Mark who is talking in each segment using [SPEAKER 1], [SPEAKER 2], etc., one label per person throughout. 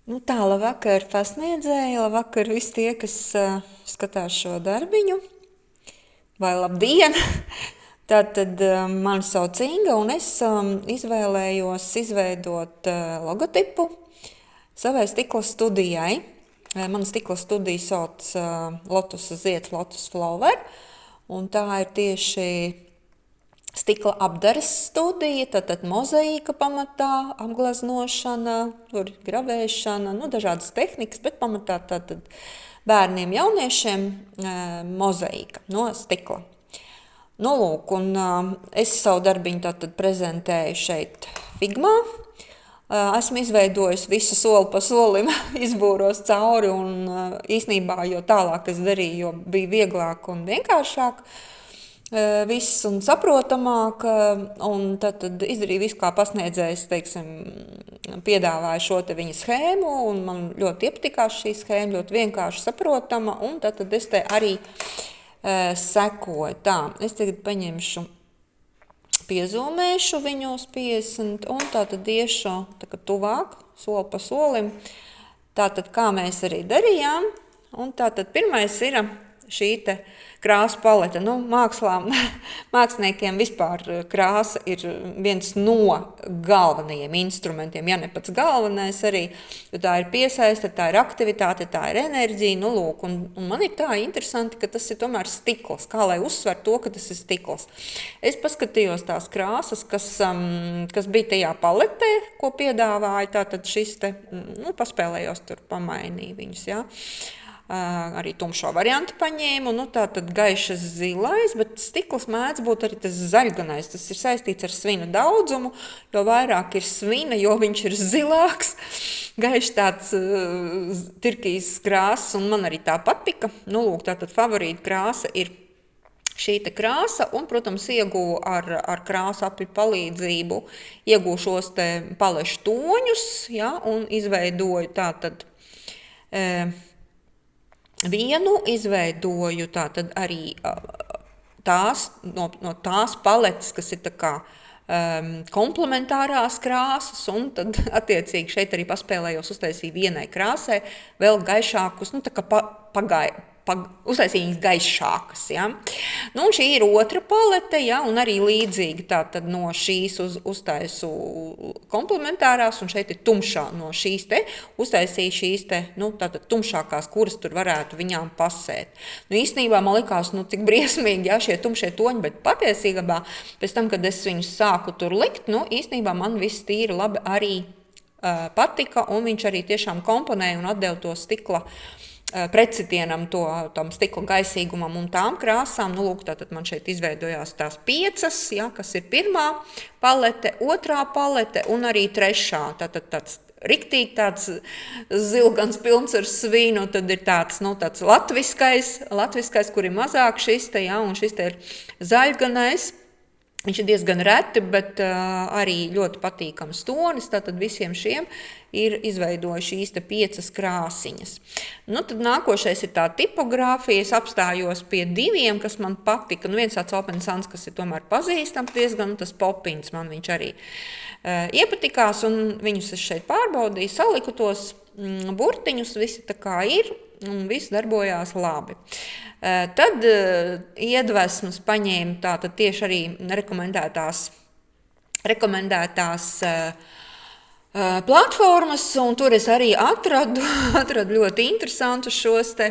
[SPEAKER 1] Nu tā, labvakar, pasniedzēji, labvakar visi tie, kas skatās šo darbiņu, vai labdien! Tātad mani sauc Inga, un es izvēlējos izveidot logotipu savai stikla studijai. Mana stikla studija sauc Lotus zieds, Lotus Flower, un tā ir tieši stikla apdares studija, tad mozaīka pamatā, apgleznošana, tur gravēšana, dažādas tehnikas, bet pamatā tātad bērniem, jauniešiem mozaīka no stikla. Lūk, un es savu darbiņu tātad prezentēju šeit Figmā. Esmu izveidojusi visu soli pa solim, izbūros cauri, un īsnībā, jo tālāk es darīju, jo bija vieglāk un vienkāršāk. Viss un saprotamāk, un tad izdarīju visu, kā pasniedzējs, teiksim, piedāvāja šo te viņa schēmu, un man ļoti iepatikās šī schēma, ļoti vienkārši saprotama, un tad es te arī sekoju. Tā, es tagad paņemšu, piezūmēšu viņu uz 50, un tātad iešu tuvāk, soli pa solim, tātad kā mēs arī darījām, un tātad pirmais ir šī te krāsu palete. Māksliniekiem vispār krāsa ir viens no galvenajiem instrumentiem, ja ne pats galvenais arī, jo tā ir piesaiste, tā ir aktivitāte, tā ir enerģija, lūk, un man ir tā interesanti, ka tas ir tomēr stikls, kā lai uzsver to, ka tas ir stikls. Es paskatījos tās krāsas, kas bija tajā paletē, ko piedāvāja, tātad šis te, paspēlējos tur, pamainīju viņus, jā. Arī tumšo variantu paņēmu, tātad gaišas zilais, bet stikls mēdz būt arī tas zaļganais. Tas ir saistīts ar svina daudzumu, jo vairāk ir svina, jo viņš ir zilāks, gaišs tāds tirkīs krāsas, un man arī tā patika. Lūk, tātad favorīta krāsa ir šī te krāsa, un, protams, iegūju ar krāsu apļu palīdzību, iegūju šos te palešu toņus, ja, un izveidoju tātad vienu, izveidoju tātad arī tās, no tās paletes, kas ir tā kā komplementārās krāsas, un tad attiecīgi šeit arī paspēlējos, uztaisīju vienai krāsai vēl gaišākus, tā kā uztaisīju viņas gaišākas, ja. Un šī ir otra palete, ja, un arī līdzīgi tātad no šīs uztaisu komplementārās, un šeit ir tumšā no šīs te, uztaisīju šīs te, tātad tumšākās, kuras tur varētu viņām pasēt. Īstenībā man likās, cik briesmīgi, ja, šie tumšie toņi, bet patiesībā pēc tam, kad es viņus sāku tur likt, īstenībā man viss tīri labi arī patika, un viņš arī tiešām komponēja un atdeva to stikla precitienam, tam stikla gaisīgumam un tām krāsām. Lūk, tātad man šeit izveidojās tās 5, ja, kas ir pirmā palete, otrā palete un arī trešā. Tātad tāds riktīgi tāds zilgans pilns ar svinu, tad ir tāds latviskais, kur ir mazāk šis te, ja, un šis te ir zaļganais. Viņš ir diezgan reti, bet arī ļoti patīkams tonis, tātad visiem šiem ir izveidojuši šīs te 5 krāsiņas. Tad nākošais ir tā tipogrāfija, es apstājos pie 2, kas man patika. Viens tāds Open Sans, kas ir tomēr pazīstams diezgan, tas Popins man viņš arī iepatikās, un viņus es šeit pārbaudīju, saliku tos burtiņus, visi tā kā ir, un viss darbojās labi. Tad iedvesmas paņēmu tātad tieši arī rekomendētās platformas, un tur es arī atradu ļoti interesantus šos te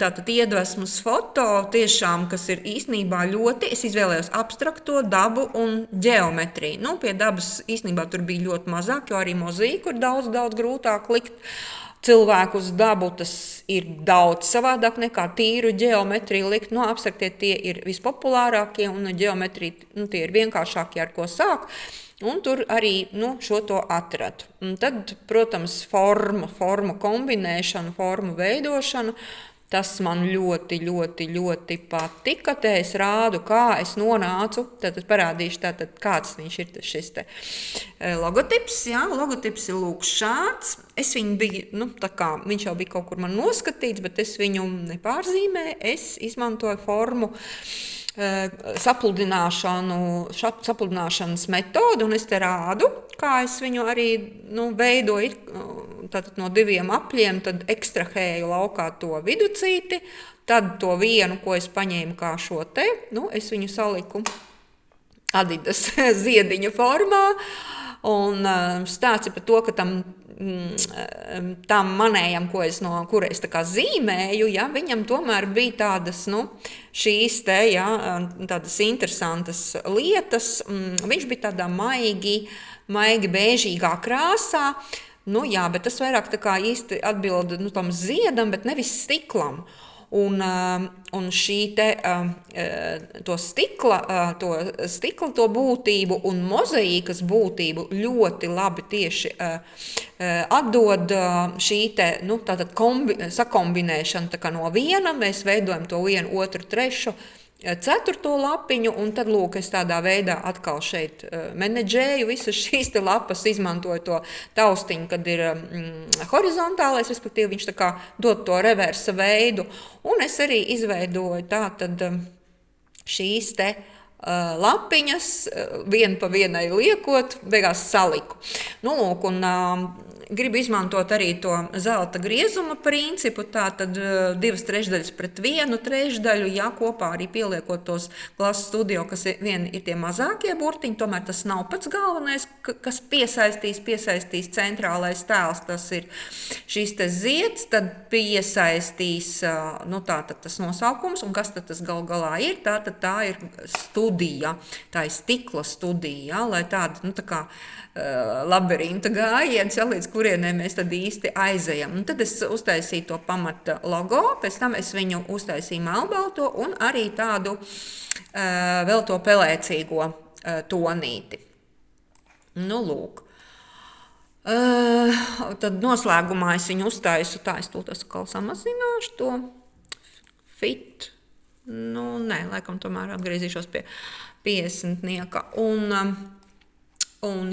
[SPEAKER 1] tātad iedvesmas foto, tiešām, kas ir īstenībā ļoti, es izvēlējos abstrakto dabu un ģeometriju. Pie dabas īstenībā tur bija ļoti mazāk, jo arī mozaīku ir daudz grūtāk likt. Cilvēku uz dabu tas ir daudz savādāk nekā tīru ģeometriju likt. Abstraktie tie ir vispopulārākie, un ģeometrija tie ir vienkāršākie, ar ko sāk. Un tur arī šo to atradu. Un tad, protams, formu kombinēšanu, formu veidošanu, tas man ļoti patika. Te es rādu, kā es nonācu, tad parādīšu tātad, kāds viņš ir šis te logotips. Jā, logotips ir lūk šāds. Es viņu biju, viņš jau bija kaut kur man noskatīts, bet es viņu nepārzīmēju. Es izmantoju sapludināšanas metodi, un es te rādu, kā es viņu arī veidoju. Tātad no 2 apļiem, tad ekstrahēju laukā to viducīti, tad to vienu, ko es paņēmu kā šo te, es viņu saliku Adidas ziediņa formā, un stāsti par to, ka tam manējam, kura es tā kā zīmēju, ja, viņam tomēr bija tādas, šīs te, ja, tādas interesantas lietas, viņš bija tādā maigi bēžīgā krāsā, jā, bet tas vairāk tā kā īsti atbilda tam ziedam, bet nevis stiklam. Un šī te, to stikla to būtību un mozaīkas būtību ļoti labi tieši atdod šī te, tātad sakombinēšana tā kā no viena, mēs veidojam to 1, 2, 3, 4. lapiņu, un tad, lūk, es tādā veidā atkal šeit menedžēju visas šīs te lapas, izmantoju to taustiņu, kad ir horizontālais, respektīvi viņš tā kā dod to reversa veidu, un es arī izveidoju tātad šīs te lapiņas, vienu pa vienai liekot, beigās saliku. Lūk, un gribu izmantot arī to zelta griezuma principu, tātad 2/3 pret 1/3, ja kopā arī pieliekot tos Glass Studio, kas ir tie mazākie burtiņi, tomēr tas nav pats galvenais, kas piesaistīs centrālais tēls, tas ir šīs te zieds, tad piesaistīs, tātad tas nosaukums, un kas tad tas galā ir, tātad tā ir studija, tā ir stikla studija, lai tāda, tā kā labirinta gājiens, ja, līdz kurienē mēs tad īsti aizejam. Un tad es uztaisīju to pamata logo, pēc tam es viņu uztaisīju melnbalto un arī tādu vēl to pelēcīgo tonīti. Lūk. Tad noslēgumā es viņu uztaisu, tā es tūlīt atkal samazināšu to fit. Nē, laikam tomēr atgriezīšos pie 50-nieka. Un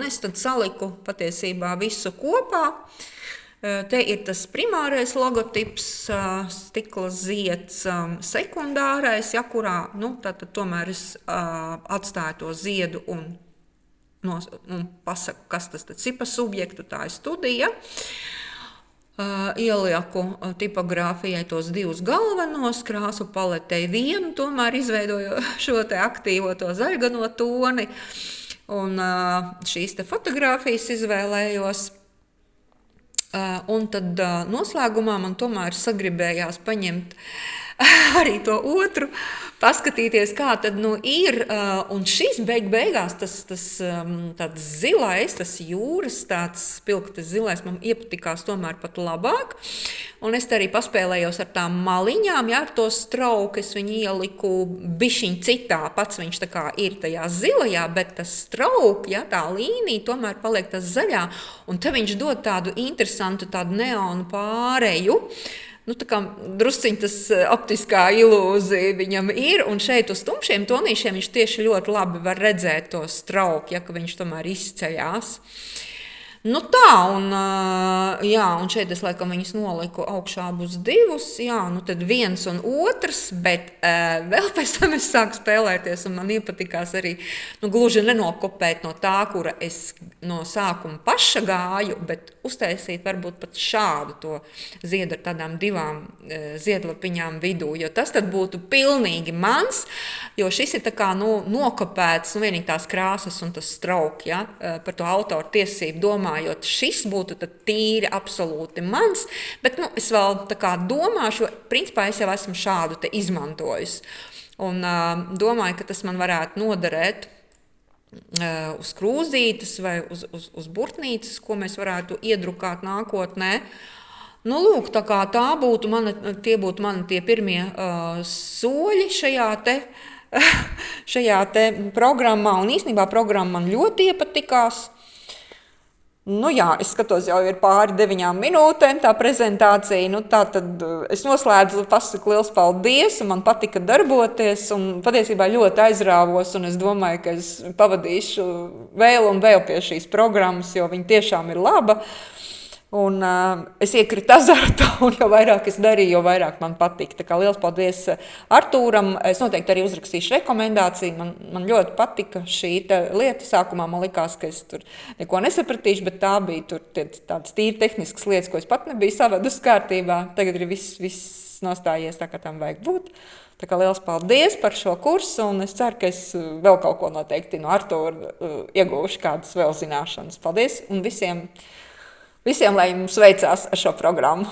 [SPEAKER 1] es tad saliku patiesībā visu kopā. Te ir tas primārais logotips, stikla zieds, sekundārais, ja, kurā, tātad tomēr es atstāju to ziedu un pasaku, kas tas tad ir pa subjektu, tā ir studija. Ielieku tipogrāfijai tos 2 galvenos, krāsu paletei 1, tomēr izveidoju šo te aktīvo to zaļgano toni. Un šīs te fotogrāfijas izvēlējos, un tad noslēgumā man tomēr sagribējās paņemt arī to otru, paskatīties, kā tad ir, un šis beigās tas tāds zilais, tas jūras tāds spilgtas zilais man iepatikās tomēr pat labāk, un es arī paspēlējos ar tām maliņām, ja, ar to strauku, es viņu ieliku bišķiņ citā, pats viņš tā kā ir tajā zilajā, bet tas strauk, ja, tā līnija tomēr paliek tas zaļā, un te viņš dod tādu interesantu, tādu neonu pāreju, tā kā drusciņ tas optiskā ilūzija viņam ir, un šeit uz tumšiem tonīšiem viņš tieši ļoti labi var redzēt to strauku, ja, ka viņš tomēr izceļās. Tā, un šeit es laikam viņus noliku augšā abus 2, tad 1 un 2, bet vēl pēc tam es sāku spēlēties, un man iepatikās arī, gluži nenokopēt no tā, kura es no sākuma paša gāju, bet uztaisīt varbūt pat šādu to ziedu ar tādām 2 ziedlapiņām vidū, jo tas tad būtu pilnīgi mans, jo šis ir tā kā, nokopēts, vienīgi tās krāsas un tas strauk, ja, par to autoru tiesību domājot, šis būtu tad tīri absolūti mans, bet, es vēl tā kā domāšu, principā es jau esmu šādu te izmantojusi, un domāju, ka tas man varētu noderēt uz krūzītes vai uz burtnīcas, ko mēs varētu iedrukāt nākotnē. Lūk, tā kā tie būtu mani tie pirmie soļi šajā te programmā, un īstenībā programma man ļoti iepatikās. Es skatos, jau ir pāri 9 minūtēm tā prezentācija, tā tad es noslēdzu, pasaku liels paldies, un man patika darboties, un patiesībā ļoti aizrāvos, un es domāju, ka es pavadīšu vēl un vēl pie šīs programmas, jo viņa tiešām ir laba. Un es iekritu azartā, un jo vairāk es darīju, jo vairāk man patika. Tā kā liels paldies Artūram. Es noteikti arī uzrakstīšu rekomendāciju. Man ļoti patika šī lieta. Sākumā man likās, ka es tur neko nesapratīšu, bet tā bija tur tādas tīri tehniskas lietas, ko es pat nebiju savedusi kārtībā. Tagad ir viss nostājies tā, kā tam vajag būt. Tā kā liels paldies par šo kursu, un es ceru, ka es vēl kaut ko noteikti no Artūra iegūšu kādas vēl zināšanas. Paldies, un visiem, lai jums veicās ar šo programmu.